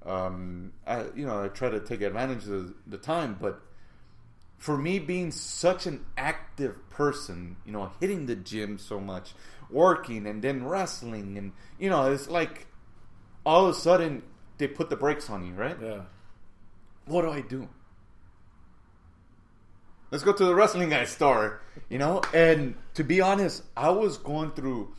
I try to take advantage of the time, but for me being such an active person, hitting the gym so much, working and then wrestling, and it's like all of a sudden they put the brakes on you, right? Yeah. What do I do? Let's go to the wrestling guy's store, and to be honest, I was going through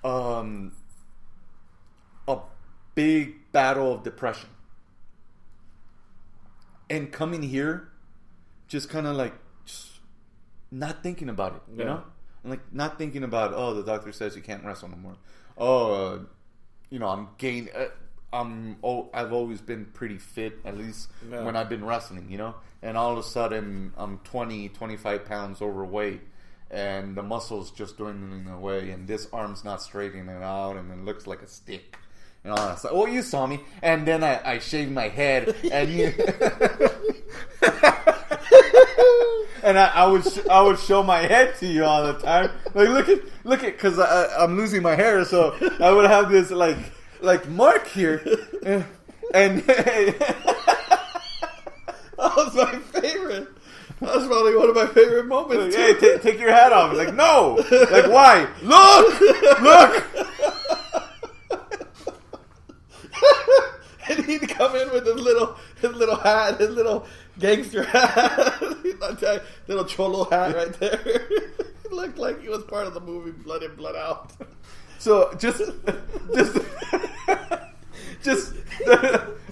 a big battle of depression. And coming here, just kind of just not thinking about it, you know? Like not thinking about, the doctor says you can't wrestle no more. I'm gaining. I've always been pretty fit, at least when I've been wrestling, And all of a sudden, I'm 20, 25 pounds overweight, and the muscles just dwindling away, and this arm's not straightening out, and it looks like a stick. And all that stuff. Oh, you saw me. And then I shaved my head, and and I would show my head to you all the time. Like, look at, because I'm losing my hair, so I would have this like mark here, and that was my favorite. That was probably one of my favorite moments. Like, hey, take your hat off. Like, no. Like, why? Look. And he'd come in with his little hat, his little gangster hat, little cholo hat right there. It looked like he was part of the movie Blood In, Blood Out. So just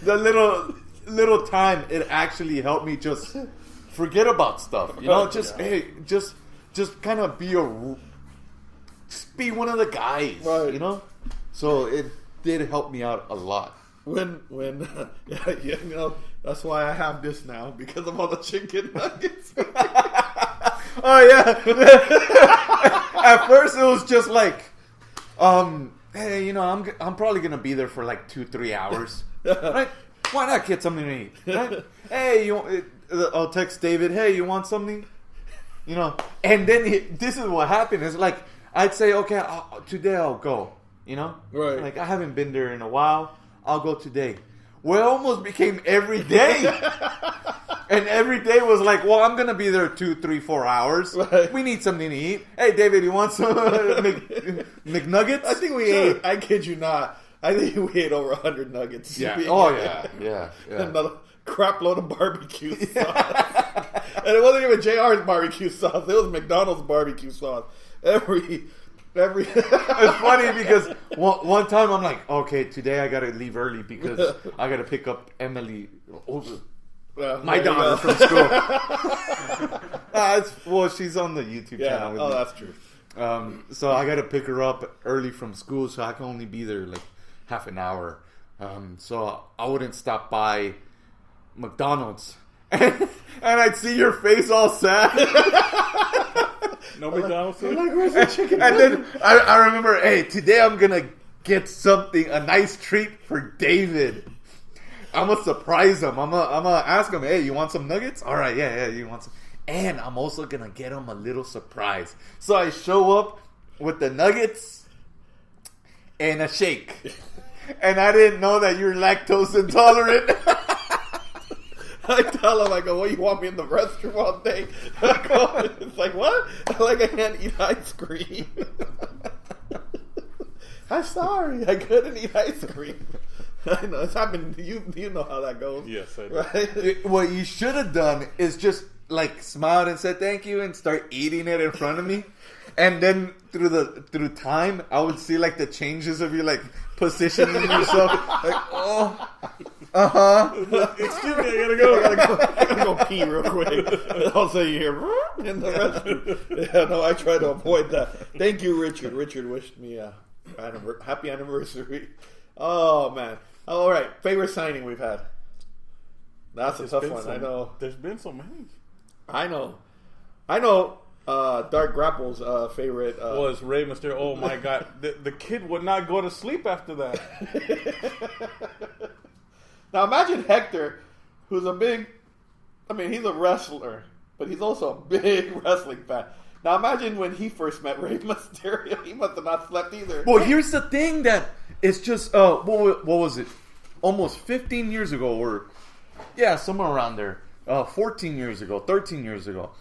the little time it actually helped me just forget about stuff. Just kind of be one of the guys, right. So it did help me out a lot. When that's why I have this now, because of all the chicken nuggets. Oh yeah. At first it was just like, hey, I'm probably gonna be there for like 2-3 hours. Right? Why not get something to eat? Right? Hey, I'll text David. Hey, you want something? And then this is what happened. It's like I'd say, okay, today I'll go. Right? Like I haven't been there in a while. I'll go today. Well, it almost became every day. And every day was like, well, I'm going to be there 2, 3, 4 hours. Right. We need something to eat. Hey, David, you want some McNuggets? I think we ate, I kid you not, I think we ate over 100 nuggets. Yeah. Yeah. Another crap load of barbecue sauce. And it wasn't even JR's barbecue sauce. It was McDonald's barbecue sauce. It's funny because one time I'm like, okay, today I gotta leave early because I gotta pick up Emily, my daughter, from school. She's on the YouTube channel. Oh, that's true. So I gotta pick her up early from school, so I can only be there like half an hour. So I wouldn't stop by McDonald's, and I'd see your face all sad. No McDonald's food? Like, where's the chicken? And then I remember, hey, today I'm going to get a nice treat for David. I'm going to surprise him. I'm going to ask him, hey, you want some nuggets? All right, yeah, you want some. And I'm also going to get him a little surprise. So I show up with the nuggets and a shake. And I didn't know that you're lactose intolerant. I tell him, I go, well, you want me in the restroom all day? It's like, what? I can't eat ice cream. I'm sorry, I couldn't eat ice cream. I know, it's happened. You know how that goes. Yes, I do. Right? What you should have done is just smiled and said thank you and start eating it in front of me. And then through time, I would see the changes of you positioning yourself. Excuse me, I gotta go pee real quick. I'll say you hear in the restroom. Yeah, no, I try to avoid that. Thank you, Richard. Richard wished me a happy anniversary. Oh man! All right, favorite signing we've had. That's a tough one. I know. There's been so many. I know. Dark Grapple's favorite was Rey Mysterio. Oh my god, the kid would not go to sleep after that. Now imagine Hector, who's he's a wrestler, but he's also a big wrestling fan. Now imagine when he first met Rey Mysterio, he must have not slept either. Well, here's the thing that it's just, what was it? almost 15 years ago, or somewhere around there, 14 years ago, 13 years ago,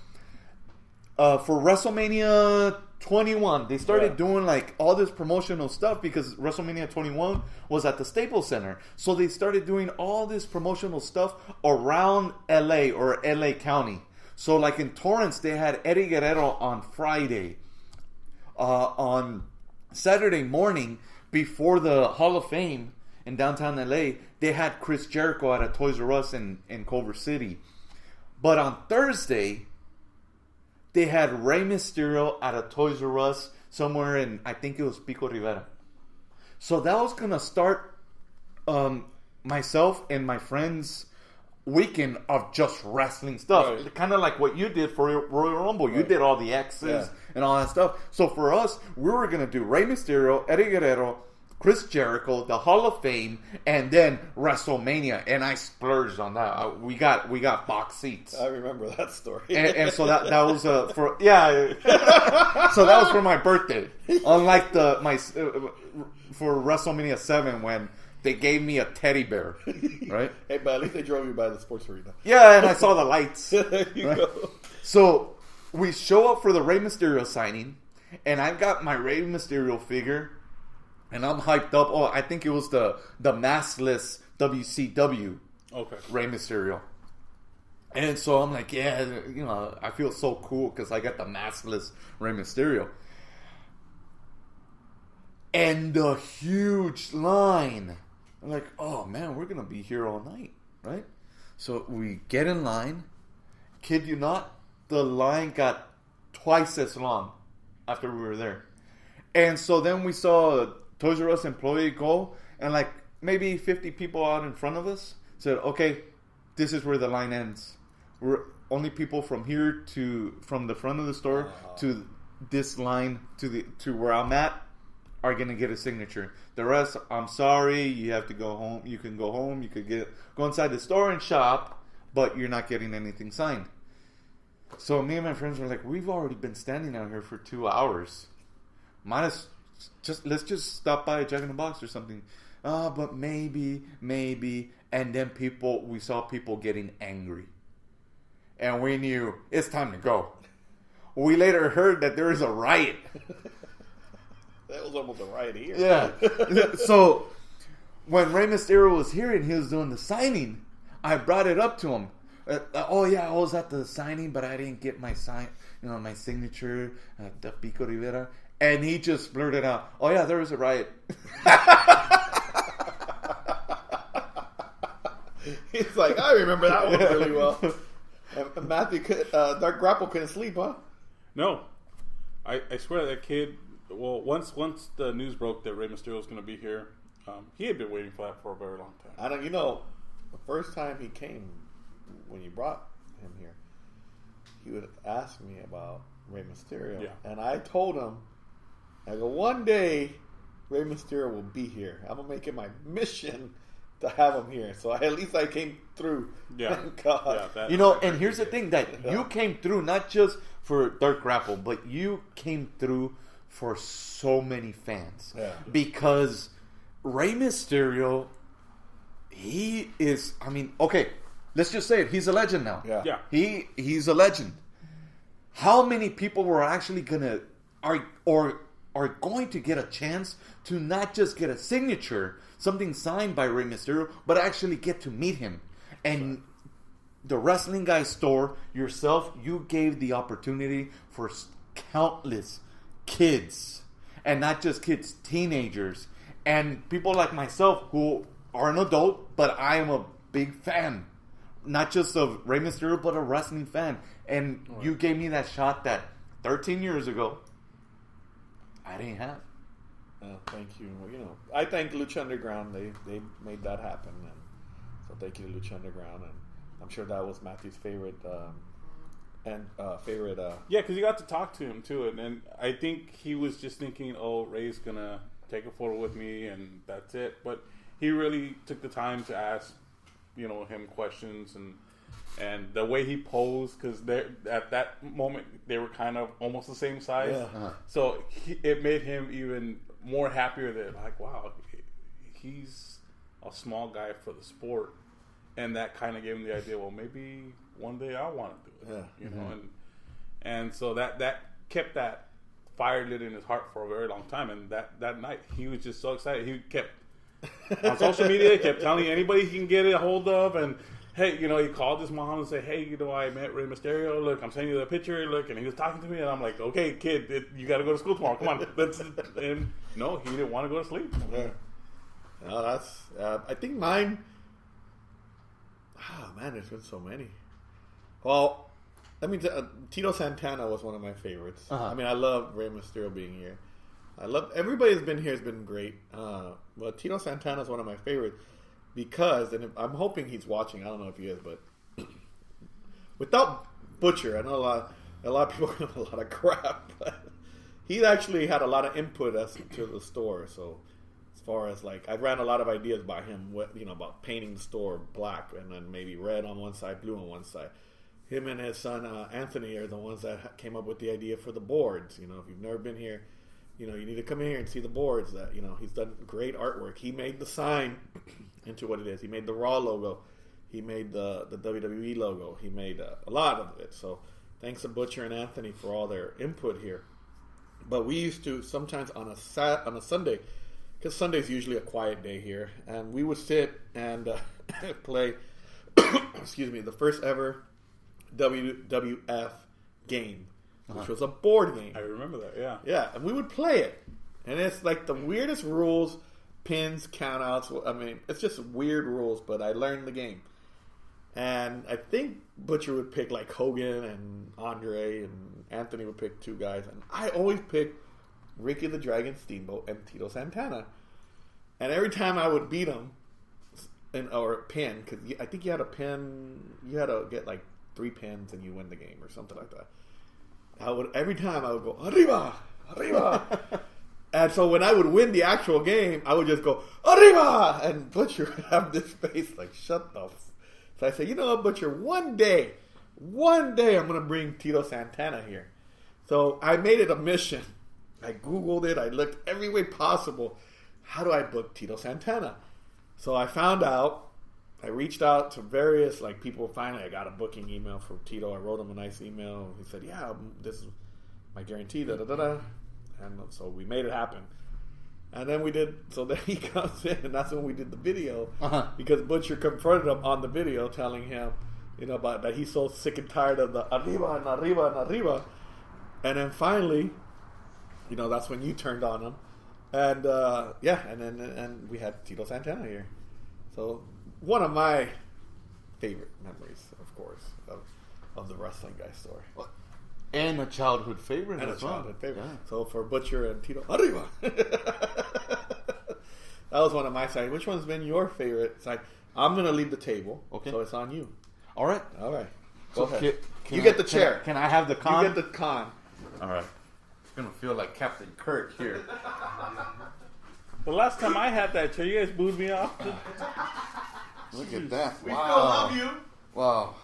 for WrestleMania 21, they started doing like all this promotional stuff because WrestleMania 21 was at the Staples Center. So they started doing all this promotional stuff around LA or LA County. So like in Torrance, they had Eddie Guerrero on Friday. On Saturday morning, before the Hall of Fame in downtown LA, they had Chris Jericho at a Toys R Us in Culver City. But on Thursday, they had Rey Mysterio at a Toys R Us somewhere in, I think it was Pico Rivera. So that was going to start myself and my friends' weekend of just wrestling stuff. Right. Kind of like what you did for Royal Rumble. Right. You did all the X's and all that stuff. So for us, we were going to do Rey Mysterio, Eddie Guerrero, Chris Jericho, the Hall of Fame, and then WrestleMania. And I splurged on that. We got box seats. I remember that story. And so that was for so that was for my birthday. Unlike for WrestleMania 7 when they gave me a teddy bear, right? Hey, but at least they drove you by the sports arena. Yeah, and I saw the lights. There you go. So we show up for the Rey Mysterio signing, and I've got my Rey Mysterio figure, and I'm hyped up. Oh, I think it was the maskless WCW Rey Mysterio. And so I'm like, I feel so cool because I got the maskless Rey Mysterio. And the huge line. I'm like, oh man, we're going to be here all night, right? So we get in line. Kid you not, the line got twice as long after we were there. And so then we saw a Toys R Us employee go, and like maybe 50 people out in front of us said, okay, this is where the line ends. We're only people from here from the front of the store to this line to where I'm at are going to get a signature. The rest, I'm sorry, you have to go home. You can go home. You could go inside the store and shop, but you're not getting anything signed. So me and my friends were like, we've already been standing out here for 2 hours. Let's just stop by a Jack in the Box or something. But maybe. And then we saw people getting angry. And we knew it's time to go. We later heard that there is a riot. That was almost a riot here. Yeah. So when Rey Mysterio was here and he was doing the signing, I brought it up to him. I was at the signing, but I didn't get my my signature at the Pico Rivera. And he just blurted out, "Oh yeah, there was a riot." He's like, I remember that one really well. And Matthew, Dark Grapple couldn't sleep, huh? No, I swear that kid. Well, once the news broke that Rey Mysterio was going to be here, he had been waiting for that for a very long time. I don't. The first time he came, when you brought him here, he would ask me about Rey Mysterio, and I told him, I go, one day Rey Mysterio will be here. I'm gonna make it my mission to have him here. So at least I came through. Yeah. Thank God. Yeah, and here's the thing that you came through not just for Dark Grapple, but you came through for so many fans. Yeah. Because Rey Mysterio, he is, okay, let's just say it. He's a legend now. Yeah. He's a legend. How many people were actually are going to get a chance to not just get a signature, something signed by Rey Mysterio, but actually get to meet him? And the Wrestling Guy store, yourself, you gave the opportunity for countless kids, and not just kids, teenagers, and people like myself who are an adult, but I am a big fan, not just of Rey Mysterio, but a wrestling fan. And you gave me that shot that 13 years ago I didn't have. Thank you. Well, I thank Lucha Underground. They made that happen, and so thank you to Lucha Underground. And I'm sure that was Matthew's favorite. Yeah, because you got to talk to him too, and I think he was just thinking, "Oh, Ray's gonna take a photo with me, and that's it." But he really took the time to ask, him questions, and the way he posed, because at that moment they were kind of almost the same size, it made him even more happier that, like, wow, he's a small guy for the sport, and that kind of gave him the idea. Well, maybe one day I want to do it. You know, and so that kept that fire lit in his heart for a very long time. And that night, he was just so excited. He kept on social media, kept telling anybody he can get it a hold of, and hey, you know, he called his mom and said, hey, you know, I met Rey Mysterio. Look, I'm sending you the picture. Look, and he was talking to me, and I'm like, okay, kid, you got to go to school tomorrow. Come on. And no, he didn't want to go to sleep. Yeah. No, that's. I think mine. Oh man, there's been so many. Well, let me. Tito Santana was one of my favorites. I mean, I love Rey Mysterio being here. I love everybody that's been here has been great. But Tito Santana is one of my favorites because, and I'm hoping he's watching. I don't know if he is, but without Butcher, I know a lot of people give him a lot of crap, but he actually had a lot of input as to the store. So as far as like, I ran a lot of ideas by him, about painting the store black and then maybe red on one side, blue on one side. Him and his son Anthony are the ones that came up with the idea for the boards. You know, if you've never been here, you know, you need to come in here and see the boards. That, you know, he's done great artwork. He made the sign into what it is. He made the Raw logo. He made the WWE logo. He made a lot of it. So thanks to Butcher and Anthony for all their input here. But we used to sometimes on a Sunday, because Sunday's usually a quiet day here, and we would sit and play. excuse me, the first ever WWF game, which was a board game. I remember that, yeah. Yeah, and we would play it. And it's like the weirdest rules, pins, countouts. I mean, it's just weird rules, but I learned the game. And I think Butcher would pick like Hogan and Andre, and Anthony would pick two guys. And I always picked Ricky the Dragon Steamboat and Tito Santana. And every time I would beat him, or a pin, because I think you had a pin, you had to get like 3 pins and you win the game or something like that. Every time I would go, arriba, arriba. And so when I would win the actual game, I would just go, arriba! And Butcher would have this face like, shut the f-. So I said, you know what, Butcher, one day I'm going to bring Tito Santana here. So I made it a mission. I Googled it. I looked every way possible. How do I book Tito Santana? So I found out. I reached out to various people. Finally, I got a booking email from Tito. I wrote him a nice email. He said, "Yeah, this is my guarantee." Da da da da. And so we made it happen. And then we did. So then he comes in, and that's when we did the video because Butcher confronted him on the video, telling him, about that he's so sick and tired of the arriba and arriba and arriba. And then finally, that's when you turned on him. And and we had Tito Santana here. So one of my favorite memories, of course, of the Wrestling Guy story. And a childhood favorite. And a as well. childhood favorite. Yeah. So for Butcher and Tito, arriba! That was one of my sides. Which one's been your favorite side? I'm going to leave the table. Okay. So it's on you. All right. Go ahead. Can You get the chair. Can I have the con? You get the con. All right. It's going to feel like Captain Kirk here. The last time I had that chair, you guys booed me off. Look at that. We Wow. still love you. Wow.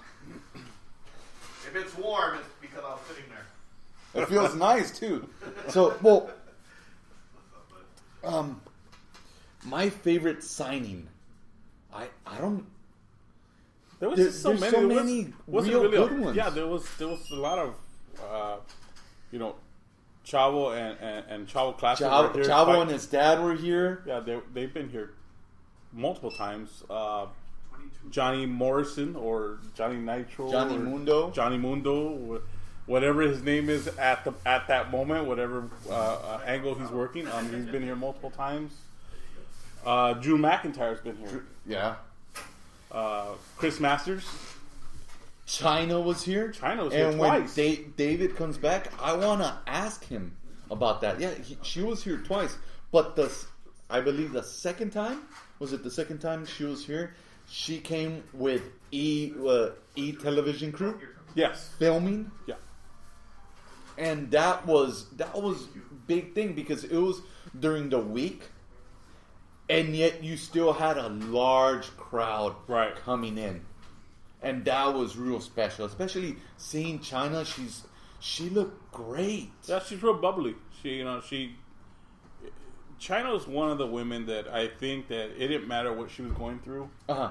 If it's warm, it's because I was sitting there. It feels nice, too. So, my favorite signing, I don't... There was There's just so many. so many wasn't real really good ones. Yeah, there was a lot of, Chavo and Chavo Classic. Chavo and his dad were here. Yeah, they've been here multiple times. Johnny Morrison or Johnny Nitro. Johnny Mundo. Johnny Mundo. Whatever his name is at that moment, whatever angle he's working. He's been here multiple times. Drew McIntyre's been here. Yeah. Chris Masters. China was here. China was here and twice. when David comes back, I want to ask him about that. Yeah, she was here twice. But I believe the second time, was it the second time she was here? She came with E Television Crew. Yes. Filming. Yeah. And that was big thing because it was during the week, and yet you still had a large crowd coming in, and that was real special. Especially seeing China, she looked great. Yeah, she's real bubbly. She Chyna's one of the women that I think that it didn't matter what she was going through. Uh huh.